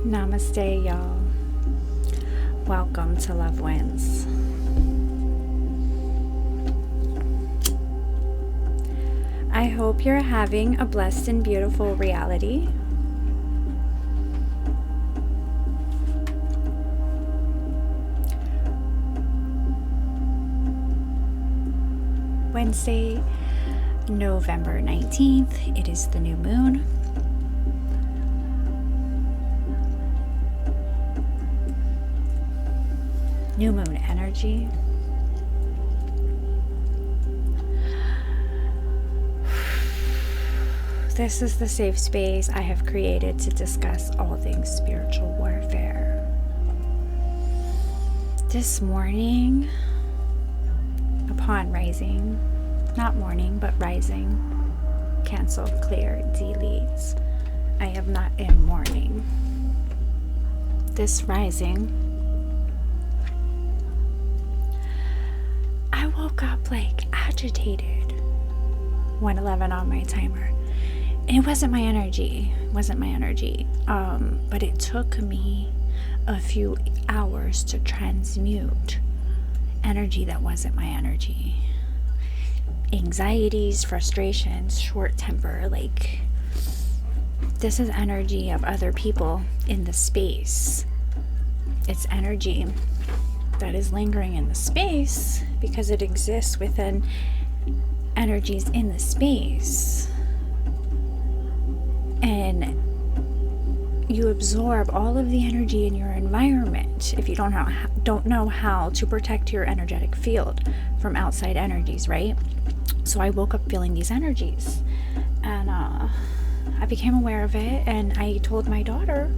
Namaste, y'all. Welcome to Love Wins. I hope you're having a blessed and beautiful reality. Wednesday, November 19th. It is the new moon. New moon energy. This is the safe space I have created to discuss all things spiritual warfare. This morning, upon rising, not morning, but rising, cancel, clear, delete. I am not in mourning. This rising, I woke up like agitated. 1:11 on my timer. And it wasn't my energy. But it took me a few hours to transmute energy that wasn't my energy. Anxieties, frustrations, short temper, like this is energy of other people in the space. It's energy that is lingering in the space because it exists within energies in the space. And you absorb all of the energy in your environment if you don't know how to protect your energetic field from outside energies, right? So I woke up feeling these energies, and I became aware of it, and I told my daughter,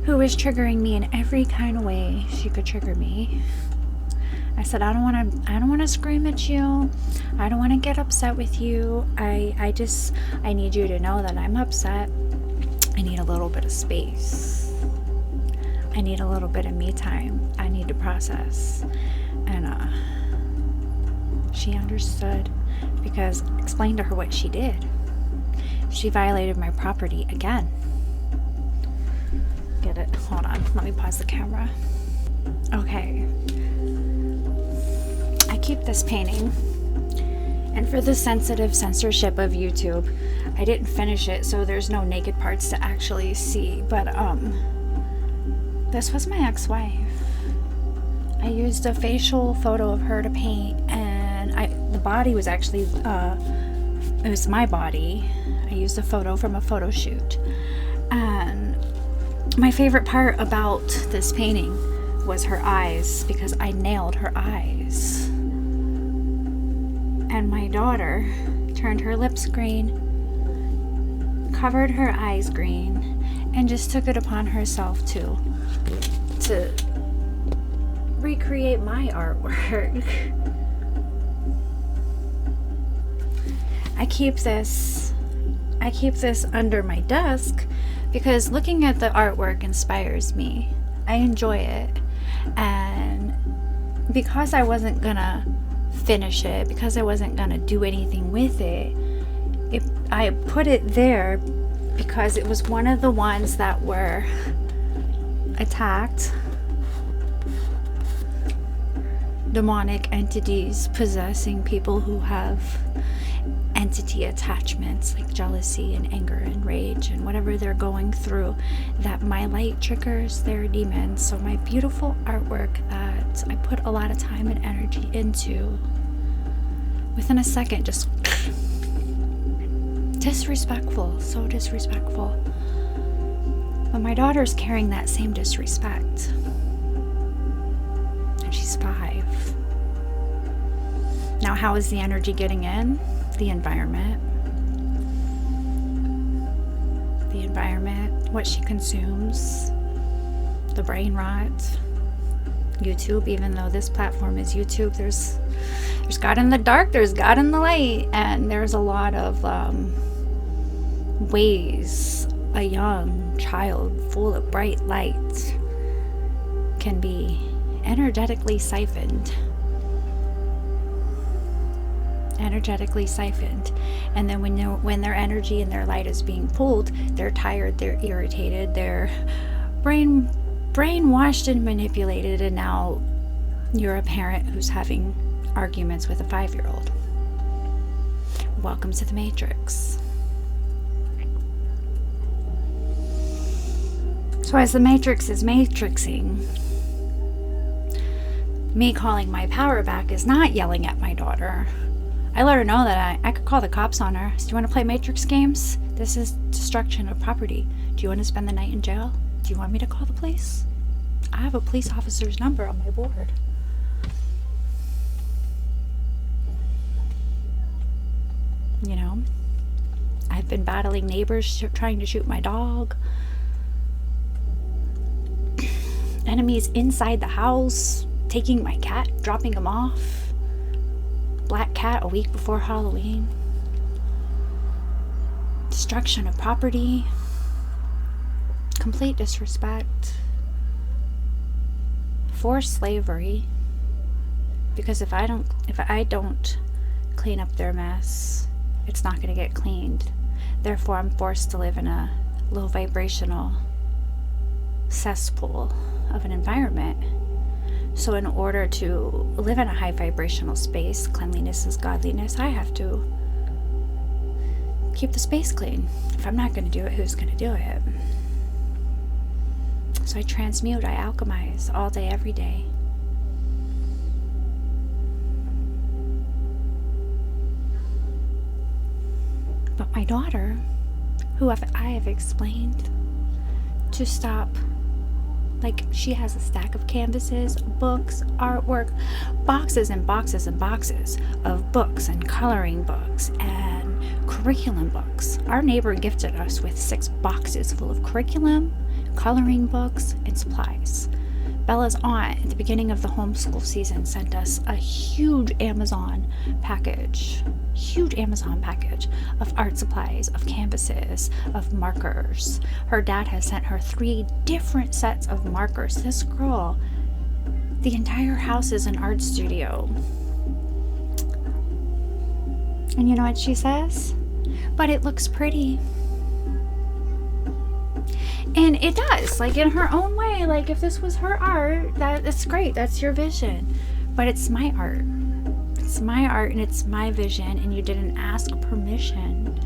who was triggering me in every kind of way she could trigger me. I said, I don't want to scream at you. I don't want to get upset with you. I need you to know that I'm upset. I need a little bit of space. I need a little bit of me time. I need to process. And she understood because I explained to her what she did. She violated my property again. Get it? Hold on. Let me pause the camera. Okay. I keep this painting, and for the sensitive censorship of YouTube, I didn't finish it, so there's no naked parts to actually see. But this was my ex-wife. I used a facial photo of her to paint, and the body was actually it was my body. I used a photo from a photo shoot, and my favorite part about this painting was her eyes, because I nailed her eyes. And my daughter turned her lips green, covered her eyes green, and just took it upon herself to recreate my artwork. I keep this under my desk because looking at the artwork inspires me. I enjoy it. And because I wasn't gonna finish it, because I wasn't gonna do anything with it, I put it there because it was one of the ones that were attacked. Demonic entities possessing people who have entity attachments like jealousy and anger and rage and whatever they're going through, that my light triggers their demons. So my beautiful artwork that I put a lot of time and energy into, within a second, just disrespectful, so disrespectful. But my daughter's carrying that same disrespect, and she's 5. Now, how is the energy getting in? The environment, what she consumes, the brain rot, YouTube. Even though this platform is YouTube, there's God in the dark, there's God in the light, and there's a lot of ways a young child full of bright light can be energetically siphoned. And then when their energy and their light is being pulled, they're tired, they're irritated, they're brainwashed and manipulated, and now you're a parent who's having arguments with a 5-year-old. Welcome to the Matrix. So as the Matrix is matrixing, me calling my power back is not yelling at my daughter. I let her know that I could call the cops on her. So do you want to play Matrix games? This is destruction of property. Do you want to spend the night in jail? Do you want me to call the police? I have a police officer's number on my board. You know, I've been battling neighbors trying to shoot my dog. Enemies inside the house, taking my cat, dropping him off. Black cat a week before Halloween. Destruction of property. Complete disrespect. Forced slavery. Because if I don't clean up their mess, it's not going to get cleaned. Therefore, I'm forced to live in a low vibrational cesspool of an environment. So in order to live in a high vibrational space, cleanliness is godliness, I have to keep the space clean. If I'm not going to do it, who's going to do it? So I transmute, I alchemize all day, every day. But my daughter, who I have explained to stop, like, she has a stack of canvases, books, artwork, boxes and boxes and boxes of books and coloring books and curriculum books. Our neighbor gifted us with 6 boxes full of curriculum, coloring books, and supplies. Bella's aunt, at the beginning of the homeschool season, sent us a huge Amazon package of art supplies, of canvases, of markers. Her dad has sent her 3 different sets of markers. This girl, the entire house is an art studio. And you know what she says? But it looks pretty. And it does, like, in her own way. Like, if this was her art, that's great, that's your vision. But it's my art. It's my art and it's my vision, and you didn't ask permission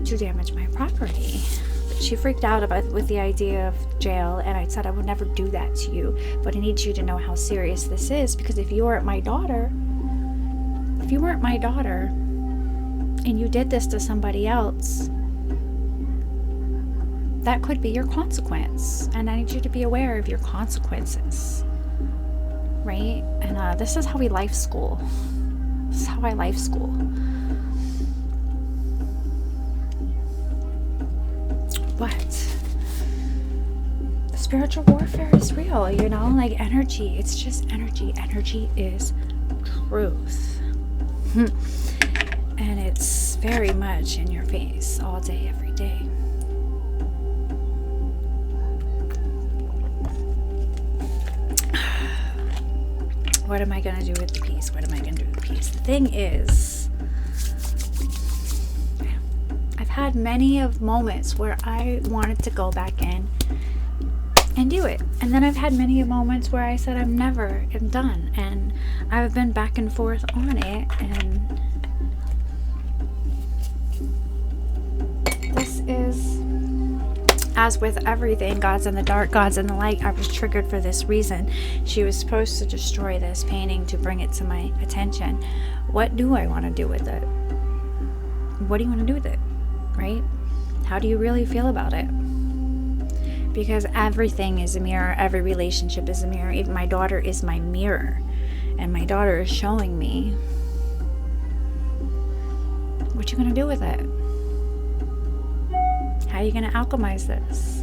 to damage my property. But she freaked out with the idea of jail, and I said I would never do that to you, but I need you to know how serious this is, because if you weren't my daughter, and you did this to somebody else, that could be your consequence, and I need you to be aware of your consequences, right? And this is how we life school. This is how I life school. But the spiritual warfare is real, you know, like energy. It's just energy. Energy is truth. And it's very much in your face all day, every day. What am I going to do with the piece? What am I going to do with the piece? The thing is, I've had many of moments where I wanted to go back in and do it. And then I've had many moments where I said, I'm done. And I've been back and forth on it. And this is, as with everything, God's in the dark, God's in the light. I was triggered for this reason. She was supposed to destroy this painting to bring it to my attention. What do I want to do with it? What do you want to do with it? Right? How do you really feel about it? Because everything is a mirror. Every relationship is a mirror. Even my daughter is my mirror. And my daughter is showing me. What you going to do with it? How are you going to alchemize this?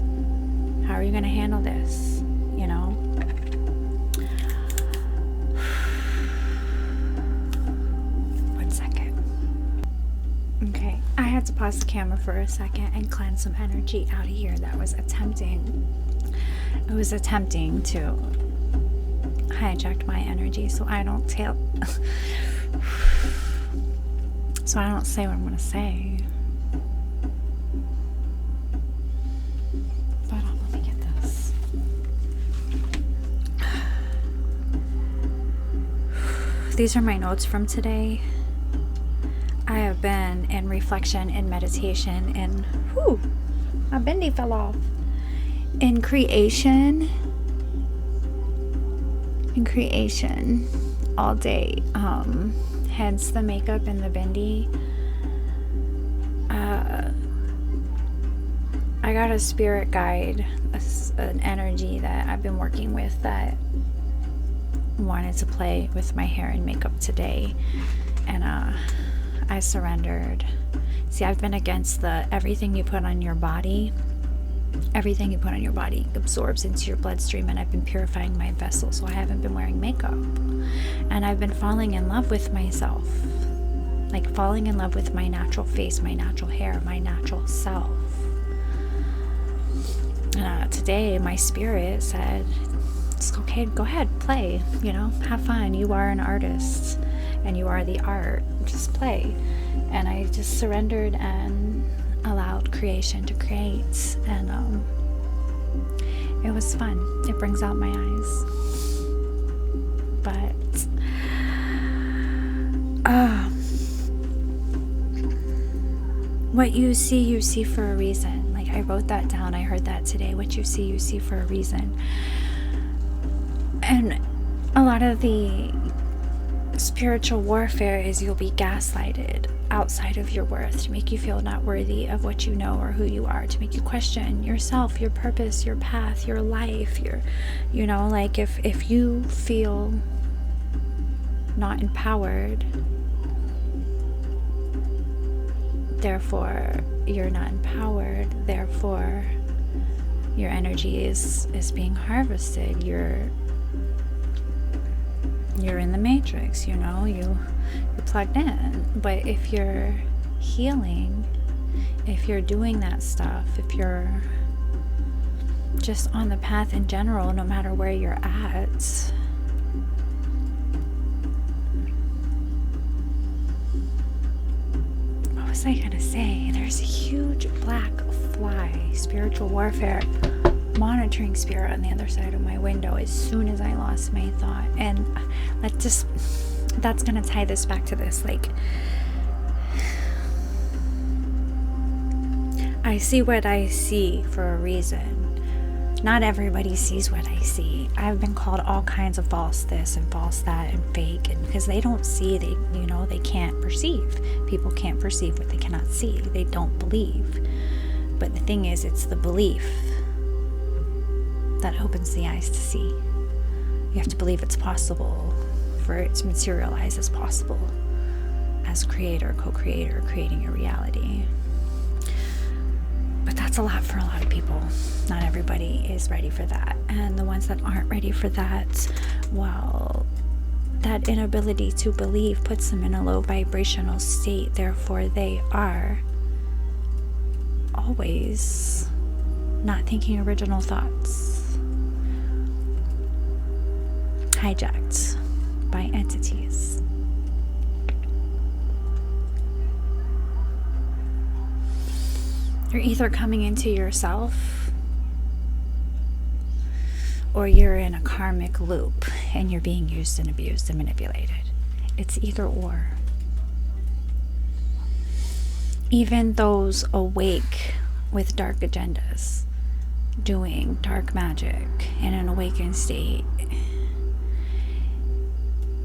How are you going to handle this? You know? One second. Okay. I had to pause the camera for a second and cleanse some energy out of here that was attempting. It was attempting to hijack my energy so I don't tell. So I don't say what I'm going to say. Let me get this. These are my notes from today. I have been in reflection and meditation and my bendy fell off. In creation all day. Hence the makeup and the bendy. I got a spirit guide, an energy that I've been working with that wanted to play with my hair and makeup today, and I surrendered. See, I've been against the everything you put on your body absorbs into your bloodstream, and I've been purifying my vessel, so I haven't been wearing makeup, and I've been falling in love with myself, like falling in love with my natural face, my natural hair, my natural self. Today my spirit said, it's okay, go ahead, play, have fun. You are an artist and you are the art, just play. And I just surrendered and allowed creation to create, and it was fun. It brings out my eyes, but what you see for a reason. Like, I wrote that down. I heard that today. What you see for a reason. And a lot of the spiritual warfare is you'll be gaslighted outside of your worth to make you feel not worthy of what you know or who you are, to make you question yourself, your purpose, your path, your life, like if you feel not empowered, therefore you're not empowered, therefore your energy is being harvested. You're in the matrix, you're plugged in. But if you're healing, if you're doing that stuff, if you're just on the path in general, no matter where you're at, what was I gonna say? There's a huge black fly, spiritual warfare, monitoring spirit on the other side of my window as soon as I lost my thought. And that's gonna tie this back to this. Like, I see what I see for a reason. Not everybody sees what I see. I've been called all kinds of false this and false that and fake, and because they don't see, they can't perceive. People can't perceive what they cannot see. They don't believe. But the thing is, it's the belief that opens the eyes to see. You have to believe it's possible for it to materialize as possible as creator, co-creator, creating your reality. But that's a lot for a lot of people. Not everybody is ready for that. And the ones that aren't ready for that, well, that inability to believe puts them in a low vibrational state. Therefore, they are always not thinking original thoughts, hijacked by entities. You're either coming into yourself, or you're in a karmic loop and you're being used and abused and manipulated. It's either or. Even those awake with dark agendas, doing dark magic in an awakened state,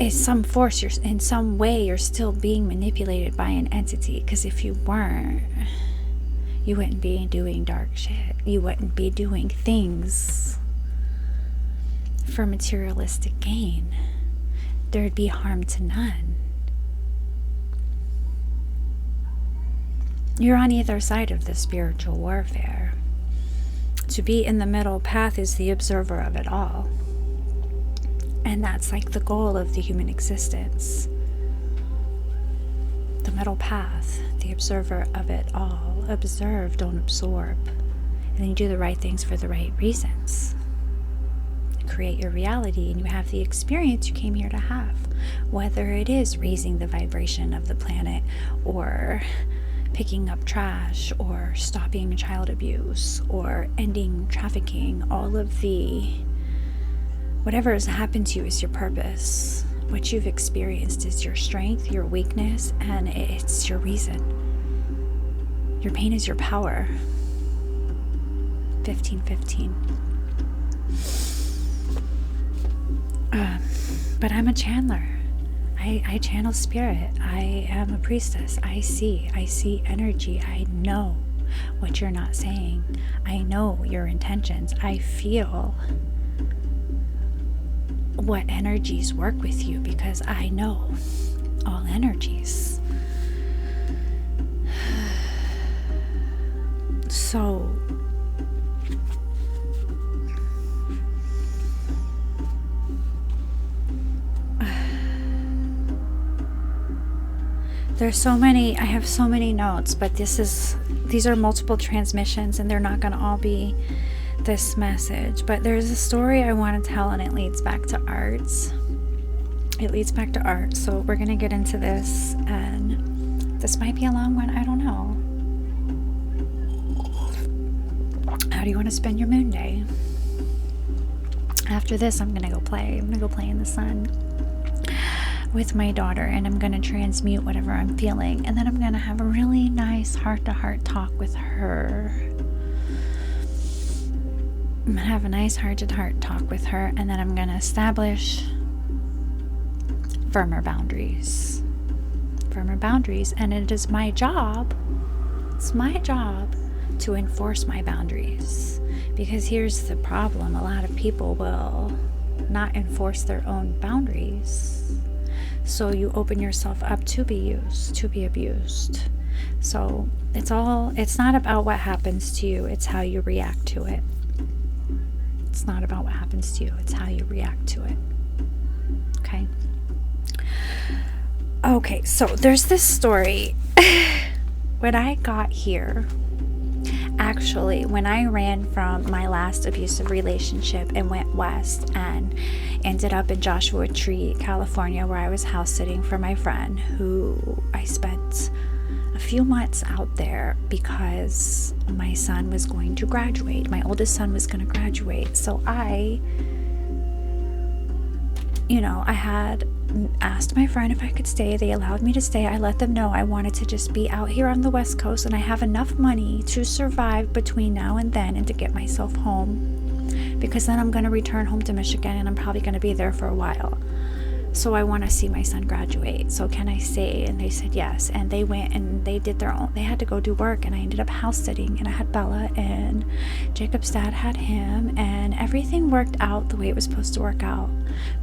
is some force, you're in some way you're still being manipulated by an entity. Because if you weren't, you wouldn't be doing dark shit. You wouldn't be doing things for materialistic gain. There'd be harm to none. You're on either side of the spiritual warfare. To be in the middle path is the observer of it all. And that's like the goal of the human existence. The middle path, the observer of it all. Observe, don't absorb. And then you do the right things for the right reasons. Create your reality, and you have the experience you came here to have. Whether it is raising the vibration of the planet, or picking up trash, or stopping child abuse, or ending trafficking, all of the whatever has happened to you is your purpose. What you've experienced is your strength, your weakness, and it's your reason. Your pain is your power. 1515. But I'm a channeler. I channel spirit. I am a priestess. I see energy. I know what you're not saying. I know your intentions. I feel what energies work with you because I know all energies. So there's so many, I have so many notes, but these are multiple transmissions and they're not going to all be this message. But there's a story I want to tell and it leads back to arts. It leads back to art. So we're going to get into this, and this might be a long one. I don't know. How do you want to spend your moon day? After this, I'm going to go play. I'm going to go play in the sun with my daughter, and I'm going to transmute whatever I'm feeling, and then I'm going to have a really nice heart-to-heart talk with her. I'm going to have a nice heart-to-heart talk with her, and then I'm going to establish firmer boundaries. Firmer boundaries, and it is my job, it's my job to enforce my boundaries. Because here's the problem, a lot of people will not enforce their own boundaries. So you open yourself up to be used, to be abused. So it's not about what happens to you, it's how you react to it. It's not about what happens to you, it's how you react to it. Okay? Okay, so there's this story. When I got here, actually, when I ran from my last abusive relationship and went west and ended up in Joshua Tree, California, where I was house sitting for my friend, who I spent a few months out there because my son was going to graduate. My oldest son was going to graduate. So I had asked my friend if I could stay. They allowed me to stay. I let them know I wanted to just be out here on the West Coast, and I have enough money to survive between now and then and to get myself home, because then I'm going to return home to Michigan and I'm probably going to be there for a while. So I want to see my son graduate. So can I stay? And they said yes. And they went and they did their own, they had to go do work, and I ended up house sitting, and I had Bella, and Jacob's dad had him, and everything worked out the way it was supposed to work out.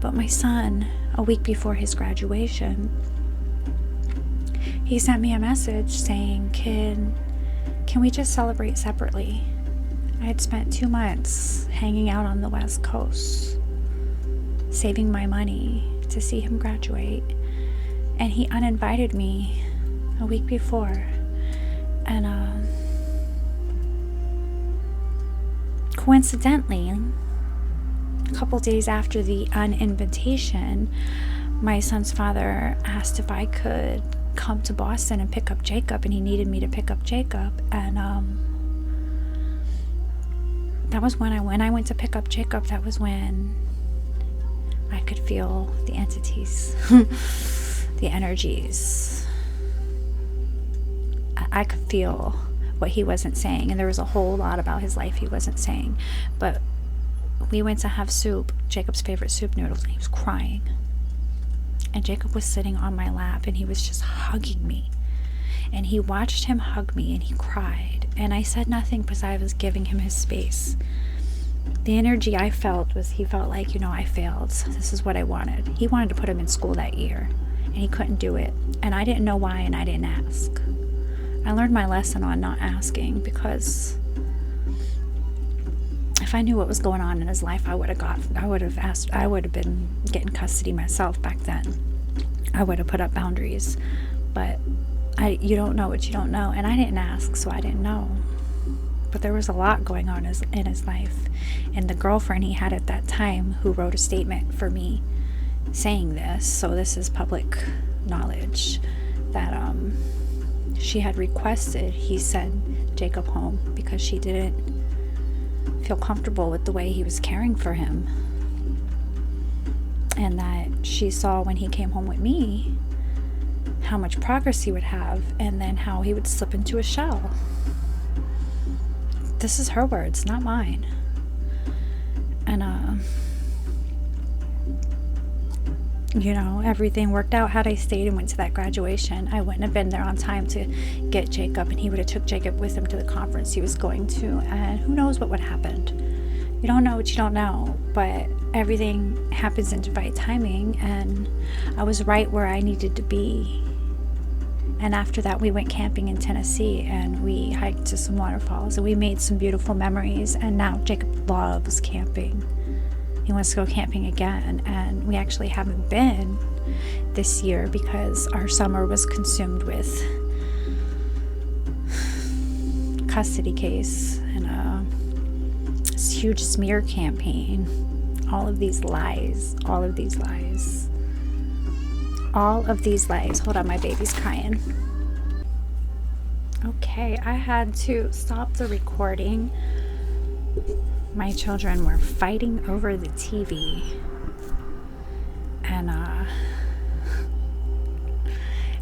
But my son, a week before his graduation, he sent me a message saying, can we just celebrate separately? I had spent 2 months hanging out on the West Coast, saving my money to see him graduate, and he uninvited me a week before. And coincidentally, a couple days after the uninvitation, my son's father asked if I could come to Boston and pick up Jacob, and he needed me to pick up Jacob. And that was when I went to pick up Jacob, that was when I could feel the entities, the energies. I could feel what he wasn't saying, and there was a whole lot about his life he wasn't saying. But we went to have soup, Jacob's favorite soup noodles, and he was crying. And Jacob was sitting on my lap, and he was just hugging me. And he watched him hug me, and he cried. And I said nothing because I was giving him his space. The energy I felt was, he felt like, I failed. So this is what I wanted. He wanted to put him in school that year, and he couldn't do it. And I didn't know why, and I didn't ask. I learned my lesson on not asking, because if I knew what was going on in his life, I would have been getting custody myself back then. I would have put up boundaries. But you don't know what you don't know. And I didn't ask, so I didn't know. But there was a lot going on in his life. And the girlfriend he had at that time, who wrote a statement for me saying this, so this is public knowledge, that she had requested he send Jacob home because she didn't feel comfortable with the way he was caring for him. and that she saw when he came home with me how much progress he would have, and then how he would slip into a shell. This is her words, not mine. And you know, everything worked out. Had I stayed and went to that graduation, I wouldn't have been there on time to get Jacob, and he would have took Jacob with him to the conference he was going to, and who knows what would have happened. You don't know what you don't know, but everything happens in divine timing, and I was right where I needed to be. And after that, we went camping in Tennessee, and we hiked to some waterfalls, and we made some beautiful memories. And now Jacob loves camping. He wants to go camping again, and we actually haven't been this year because our summer was consumed with custody case and this huge smear campaign. All of these lies. Hold on, my baby's crying. Okay, I had to stop the recording. My children were fighting over the TV, and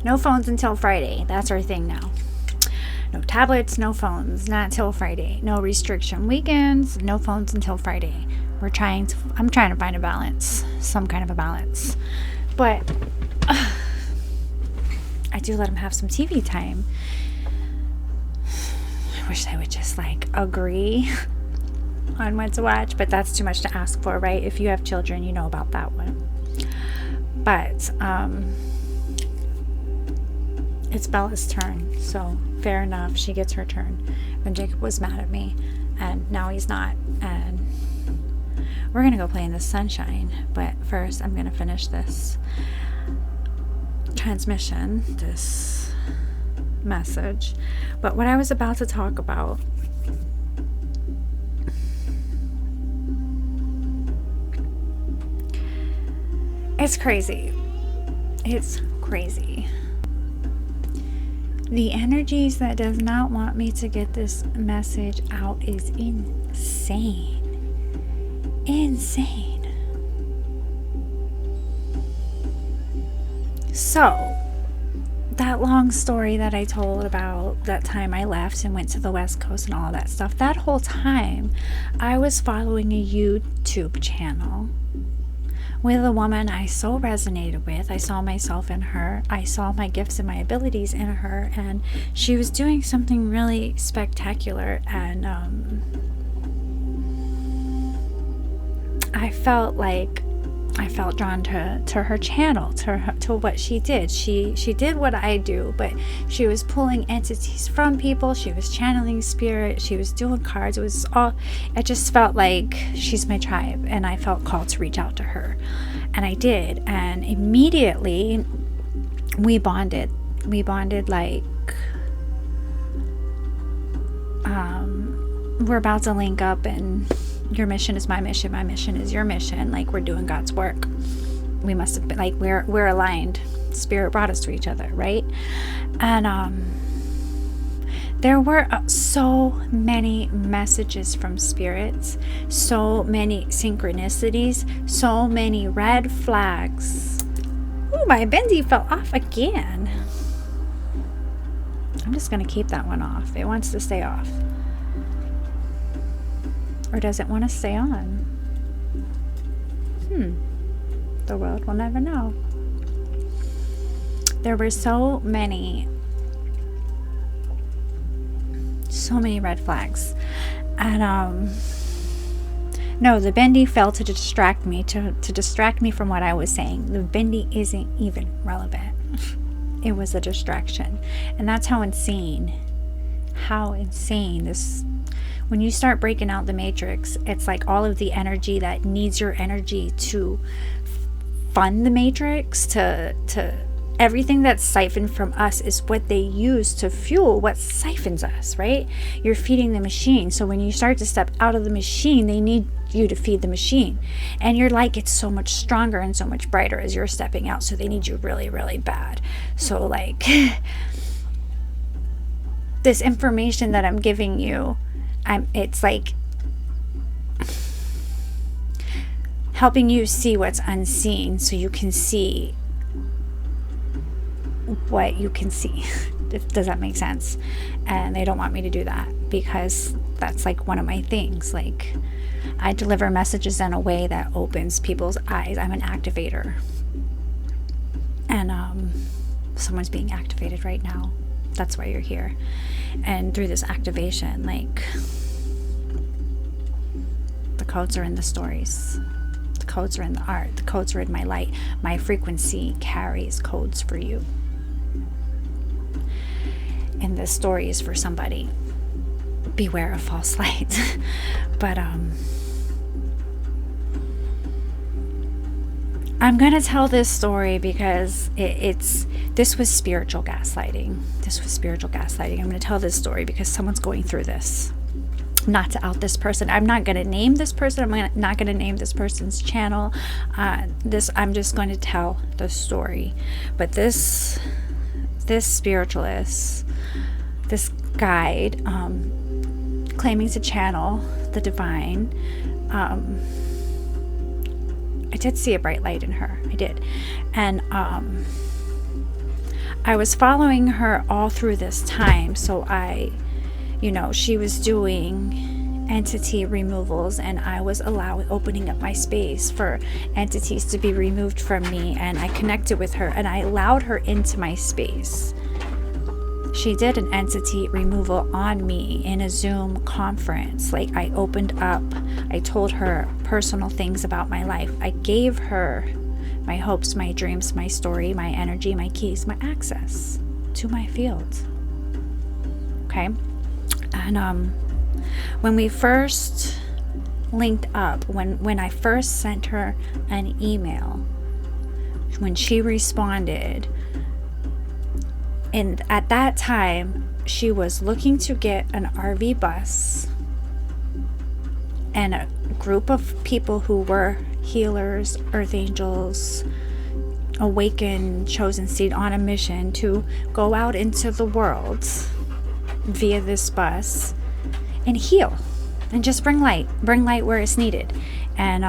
no phones until Friday. That's our thing now. No tablets, no phones, not till Friday. No restriction weekends, no phones until Friday. I'm trying to find a balance, some kind of a balance, but I do let them have some TV time. I wish they would just like agree on what to watch, but that's too much to ask for, right? If you have children, you know about that one. But it's Bella's turn, so fair enough, she gets her turn. When Jacob was mad at me, and now he's not, and we're gonna go play in the sunshine. But first, I'm gonna finish this transmission, this message. But what I was about to talk about, it's crazy. It's crazy. The energies that does not want me to get this message out is insane. Insane. So, that long story that I told about that time I left and went to the West Coast and all of that stuff, that whole time I was following a YouTube channel with a woman I so resonated with. I saw myself in her. I saw my gifts and my abilities in her, and she was doing something really spectacular, and I felt drawn to her channel, to what she did. She did what I do, but she was pulling entities from people. She was channeling spirit. She was doing cards. It just felt like she's my tribe, and I felt called to reach out to her, and I did. And immediately we bonded. Like we're about to link up, and your mission is my mission, my mission is your mission. Like, we're doing God's work. We must have been, like, we're aligned. Spirit brought us to each other, right? And there were so many messages from spirits, so many synchronicities, so many red flags. Ooh, my bendy fell off again. I'm just gonna keep that one off. It wants to stay off. Or does it want to stay on? The world will never know. There were so many red flags. And no, the bendy fell to distract me, to distract me from what I was saying. The bendy isn't even relevant. It was a distraction. And that's how insane this. When you start breaking out the matrix, it's like all of the energy that needs your energy to fund the matrix, to everything that's siphoned from us is what they use to fuel what siphons us, right? You're feeding the machine. So when you start to step out of the machine, they need you to feed the machine. And your light gets so much stronger and so much brighter as you're stepping out. So they need you really, really bad. So like this information that I'm giving you, it's like helping you see what's unseen so you can see what you can see. Does that make sense? And they don't want me to do that because that's like one of my things. Like, I deliver messages in a way that opens people's eyes. I'm an activator. And someone's being activated right now. That's why you're here. And through this activation, like, the codes are in the stories. The codes are in the art. The codes are in my light. My frequency carries codes for you. And this story is for somebody. Beware of false light. But I'm gonna tell this story because this was spiritual gaslighting. This was spiritual gaslighting. I'm gonna tell this story because someone's going through this. Not to out this person. I'm not gonna name this person. I'm not gonna name this person's channel. I'm just going to tell the story. But this spiritualist, this guide, claiming to channel the divine, I did see a bright light in her. I did. And I was following her all through this time. So she was doing entity removals, and I was opening up my space for entities to be removed from me. And I connected with her and I allowed her into my space. She did an entity removal on me in a Zoom conference. Like, I opened up, I told her personal things about my life. I gave her my hopes, my dreams, my story, my energy, my keys, my access to my field. Okay? And when we first linked up, when I first sent her an email, when she responded, and at that time, she was looking to get an RV bus and a group of people who were healers, earth angels, awakened, chosen seed on a mission to go out into the world via this bus and heal and just bring light where it's needed. And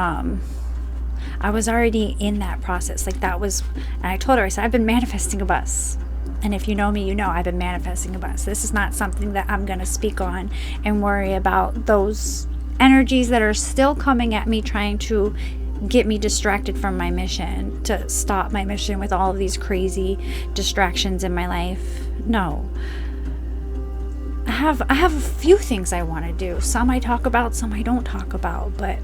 I was already in that process. Like, that was, and I told her, I said, I've been manifesting a bus. And if you know me, you know I've been manifesting a bus. This is not something that I'm going to speak on and worry about those energies that are still coming at me, trying to get me distracted from my mission, to stop my mission with all of these crazy distractions in my life. No. I have a few things I want to do. Some I talk about, some I don't talk about, but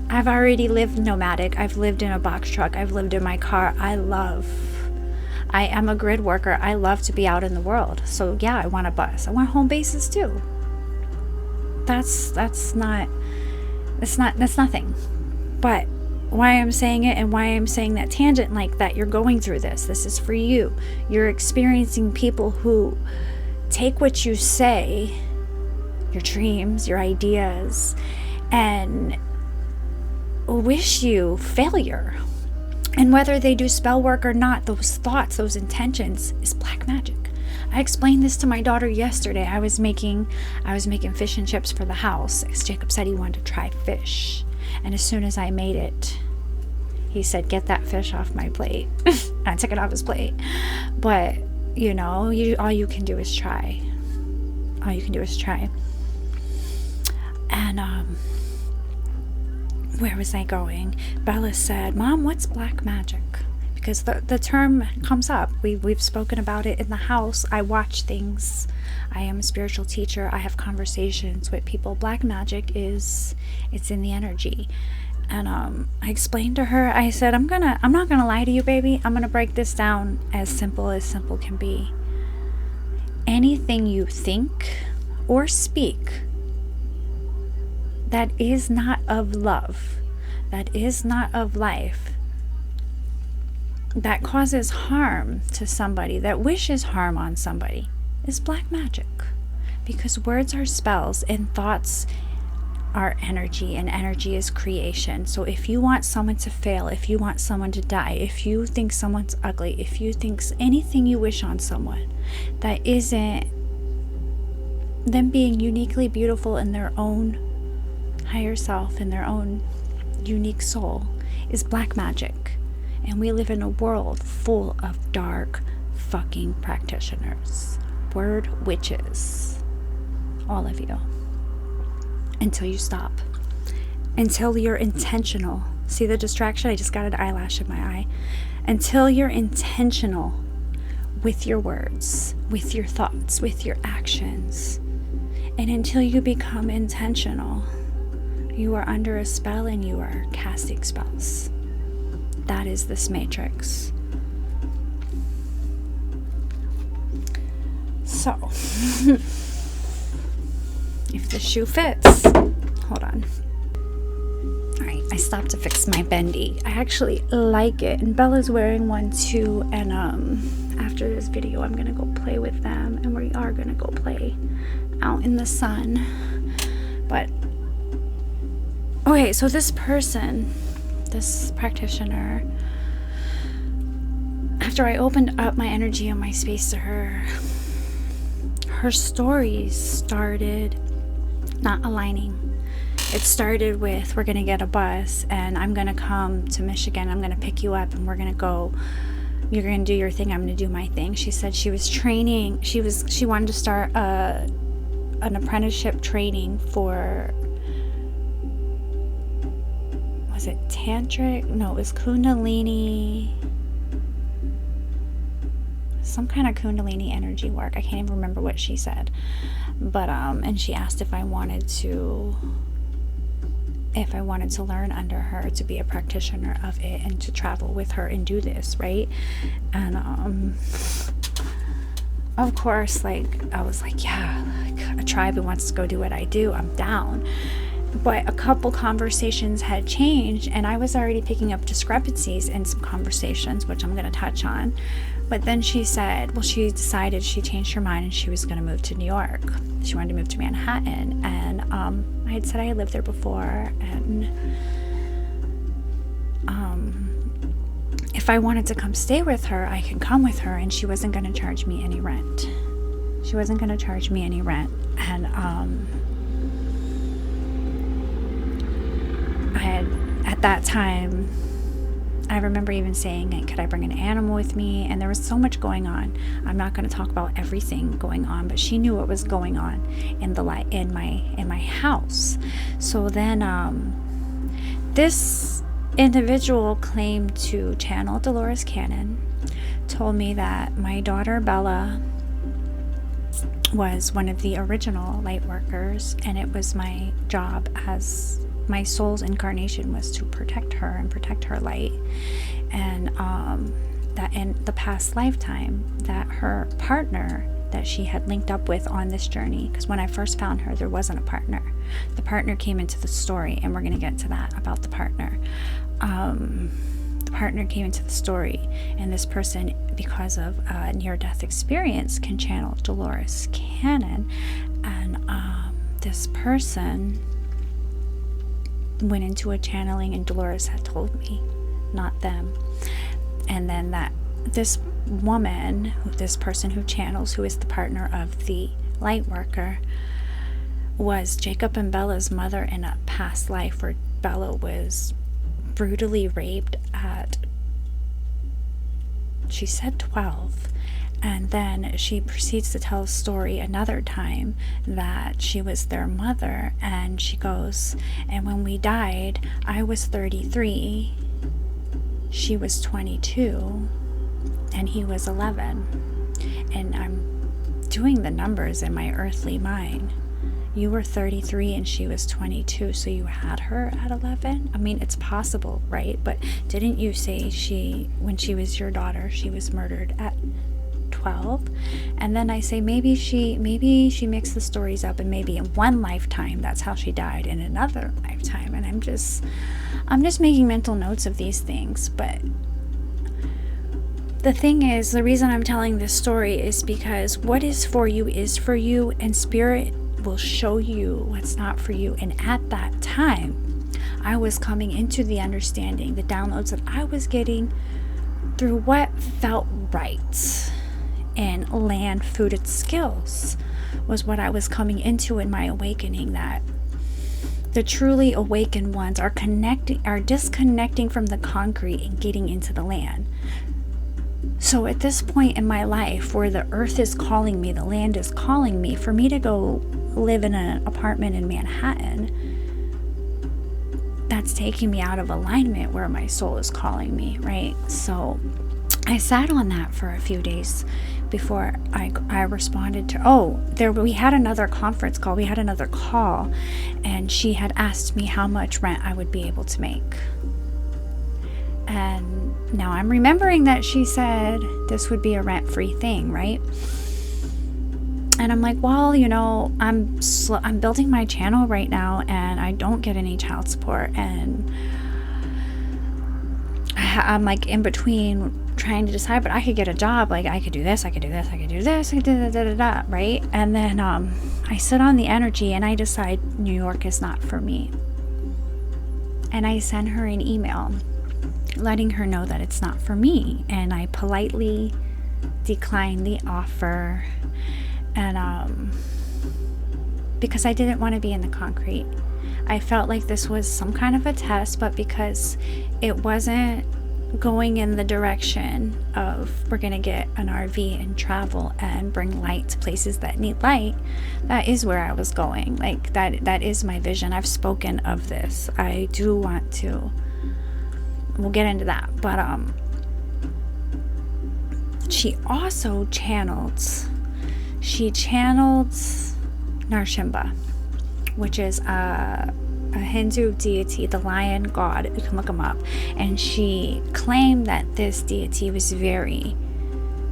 I've already lived nomadic. I've lived in a box truck. I've lived in my car. I am a grid worker. I love to be out in the world. So yeah, I want a bus. I want home bases too. That's nothing. But why I'm saying it and why I'm saying that tangent like that, you're going through this. This is for you. You're experiencing people who take what you say, your dreams, your ideas, and wish you failure. And whether they do spell work or not, those thoughts, those intentions is black magic. I explained this to my daughter yesterday. I was making fish and chips for the house. Jacob said he wanted to try fish. And as soon as I made it, he said, "Get that fish off my plate." I took it off his plate. But, all you can do is try. All you can do is try. And, where was I going? Bella said, "Mom, what's black magic?" Because the term comes up. We've spoken about it in the house. I watch things. I am a spiritual teacher. I have conversations with people. Black magic it's in the energy. And I explained to her, I said, I'm not gonna lie to you, baby. I'm gonna break this down as simple can be. Anything you think or speak that is not of love, that is not of life, that causes harm to somebody, that wishes harm on somebody, is black magic. Because words are spells and thoughts are energy, and energy is creation. So if you want someone to fail, if you want someone to die, if you think someone's ugly, if you think anything you wish on someone that isn't them being uniquely beautiful in their own higher self and their own unique soul is black magic. And we live in a world full of dark fucking practitioners. Word witches. All of you. Until you stop. Until you're intentional. See the distraction? I just got an eyelash in my eye. Until you're intentional with your words, with your thoughts, with your actions. And until you become intentional, you are under a spell and you are casting spells. That is this matrix. So, if the shoe fits, hold on. Alright, I stopped to fix my bendy. I actually like it, and Bella's wearing one too, and after this video I'm gonna go play with them, and we are gonna go play out in the sun. But okay, so this person, this practitioner, after I opened up my energy and my space to her, her stories started not aligning. It started with, we're gonna get a bus and I'm gonna come to Michigan, I'm gonna pick you up and we're gonna go, you're gonna do your thing, I'm gonna do my thing. She said she was training, she wanted to start an apprenticeship training for, was it tantric? No, it was Kundalini, some kind of Kundalini energy work. I can't even remember what she said, but and she asked if I wanted to learn under her, to be a practitioner of it and to travel with her and do this, right? And of course, like, I was like, yeah, like, a tribe who wants to go do what I do, I'm down. But a couple conversations had changed, and I was already picking up discrepancies in some conversations, which I'm going to touch on. But then she said, well, she decided, she changed her mind and she was going to move to New York. She wanted to move to Manhattan. And I had said I had lived there before, and if I wanted to come stay with her, I could come with her, and she wasn't going to charge me any rent. She wasn't going to charge me any rent. And I had, at that time, I remember even saying, could I bring an animal with me? And there was so much going on. I'm not going to talk about everything going on, but she knew what was going on in my house. So then this individual claimed to channel Dolores Cannon, told me that my daughter Bella was one of the original light workers, and it was my job as my soul's incarnation was to protect her and protect her light, and that in the past lifetime that her partner that she had linked up with on this journey, because when I first found her there wasn't a partner. The partner came into the story, and we're going to get to that about the partner. The partner came into the story, and this person, because of a near-death experience, can channel Dolores Cannon, and this person went into a channeling, and Dolores had told me, not them. And then that this woman, this person who channels, who is the partner of the light worker, was Jacob and Bella's mother in a past life where Bella was brutally raped at, she said 12. And then she proceeds to tell a story another time that she was their mother, and she goes, and when we died, I was 33, she was 22, and he was 11. And I'm doing the numbers in my earthly mind. You were 33 and she was 22, so you had her at 11? I mean, it's possible, right? But didn't you say when she was your daughter, she was murdered at 12? And then I say maybe she mixed the stories up, and maybe in one lifetime that's how she died, in another lifetime. And I'm just making mental notes of these things. But the thing is, the reason I'm telling this story is because what is for you, and spirit will show you what's not for you. And at that time, I was coming into the understanding, the downloads that I was getting through what felt right, and land, food, and skills was what I was coming into in my awakening, that The truly awakened ones are disconnecting from the concrete and getting into the land. So at this point in my life where the earth is calling me, the land is calling me, for me to go live in an apartment in Manhattan, that's taking me out of alignment where my soul is calling me, right? So I sat on that for a few days before I responded to, we had another conference call, we had another call, and she had asked me how much rent I would be able to make. And now I'm remembering that she said this would be a rent-free thing, right? And I'm like, well, you know, I'm building my channel right now, and I don't get any child support, and I'm like in between trying to decide, but I could get a job, like I could do this, I could do this, I could do this, I could do that, right? And then I sit on the energy and I decide New York is not for me. And I send her an email letting her know that it's not for me, and I politely decline the offer, and because I didn't want to be in the concrete. I felt like this was some kind of a test, but because it wasn't going in the direction of we're going to get an RV and travel and bring light to places that need light, that is where I was going. Like that is my vision. I've spoken of this. I do want to, we'll get into that, but she also channeled Narsimha, which is a Hindu deity, the lion god. You can look him up. And she claimed that this deity was very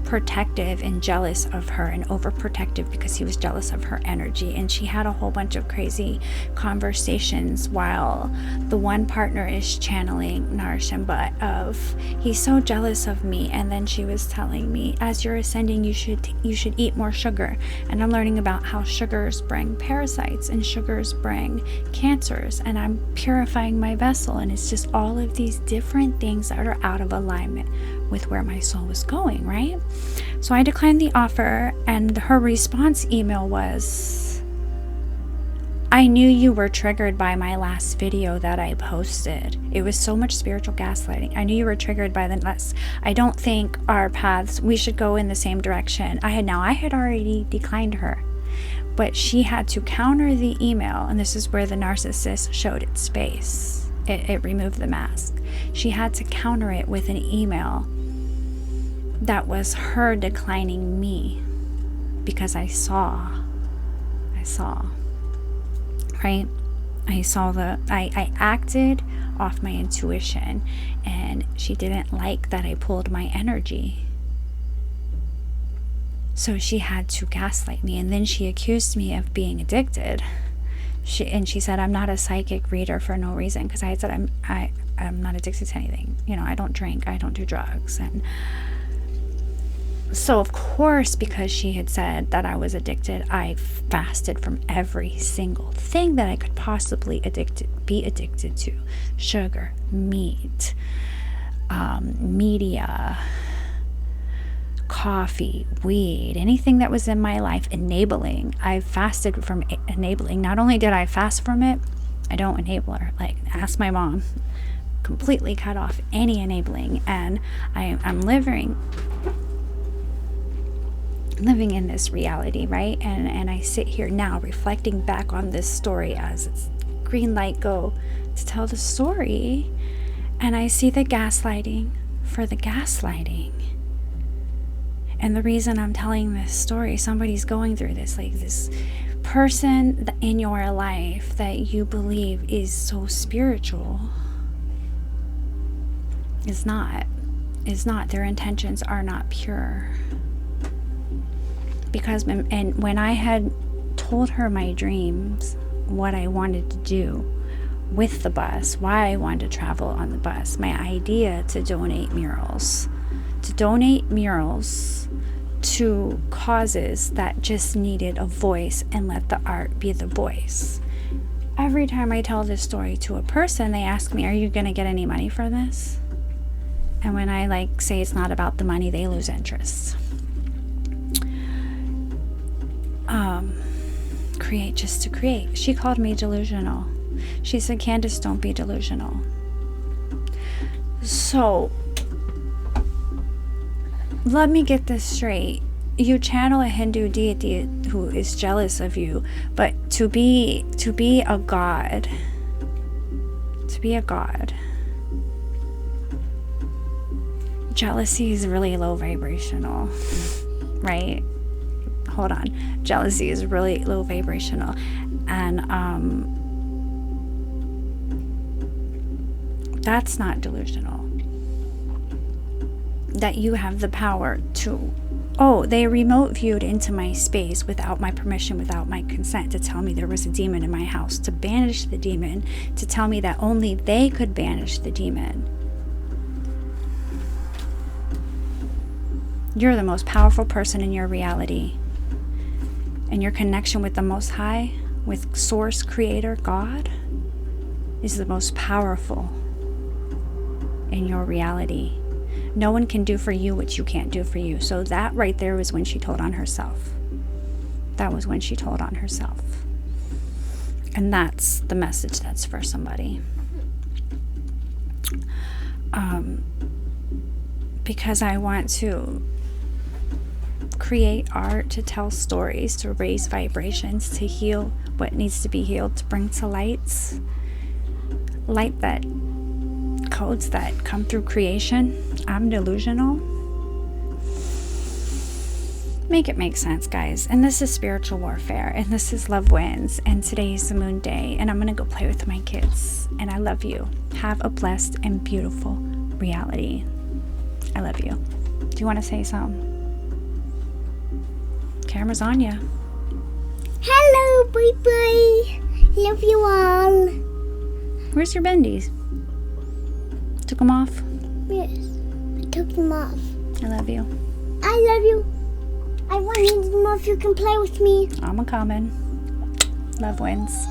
protective and jealous of her, and overprotective because he was jealous of her energy. And she had a whole bunch of crazy conversations while the one partner is channeling Narsimha of, he's so jealous of me. And then she was telling me, as you're ascending, you should eat more sugar. And I'm learning about how sugars bring parasites and sugars bring cancers, and I'm purifying my vessel. And it's just all of these different things that are out of alignment with where my soul was going, right? So I declined the offer, and her response email was, I knew you were triggered by my last video that I posted. It was so much spiritual gaslighting. I knew you were triggered by the I don't think our paths, we should go in the same direction. I had already declined her, but she had to counter the email, and this is where the narcissist showed its face. It removed the mask. She had to counter it with an email that was her declining me because I saw, right? I acted off my intuition, and she didn't like that I pulled my energy. So she had to gaslight me, and then she accused me of being addicted. She said I'm not a psychic reader for no reason, because I said I'm not addicted to anything. You know, I don't drink, I don't do drugs. And so of course, because she had said that I was addicted, I fasted from every single thing that I could possibly be addicted to. Sugar, meat, media, coffee, weed, anything that was in my life enabling. I fasted from enabling. Not only did I fast from it, I don't enable her. Like, ask my mom. Completely cut off any enabling. And I'm living in this reality, right? And I sit here now reflecting back on this story as it's green light go to tell the story, and I see the gaslighting for the gaslighting. And the reason I'm telling this story, somebody's going through this, like this person in your life that you believe is so spiritual is not. Their intentions are not pure. Because when I had told her my dreams, what I wanted to do with the bus, why I wanted to travel on the bus, my idea to donate murals to causes that just needed a voice, and let the art be the voice. Every time I tell this story to a person, they ask me, are you going to get any money for this? And when I say it's not about the money, they lose interest. Create just to create. She called me delusional. She said, Candace, don't be delusional. So, let me get this straight. You channel a Hindu deity who is jealous of you, but to be a god, jealousy is really low vibrational, right? Hold on. Jealousy is really low vibrational, and that's not delusional. That you have the power to, oh, they remote viewed into my space without my permission, without my consent, to tell me there was a demon in my house, to banish the demon, to tell me that only they could banish the demon. You're the most powerful person in your reality. And your connection with the Most High, with Source, Creator, God, is the most powerful in your reality. No one can do for you what you can't do for you. So that right there was when she told on herself. That was when she told on herself. And that's the message that's for somebody. Because I want to create art, to tell stories, to raise vibrations, to heal what needs to be healed, to bring to light that codes that come through creation. I'm delusional. Make it make sense, guys. And this is spiritual warfare, and this is Love Wins, and today is the moon day, and I'm gonna go play with my kids, and I love you. Have a blessed and beautiful reality. I love you. Do you want to say something? Camera's on you. Hello, bye-bye. Love you all. Where's your bendies? Took them off? Yes, I took them off. I love you. I love you. I want you to know if you can play with me. I'm a coming. Love Wins.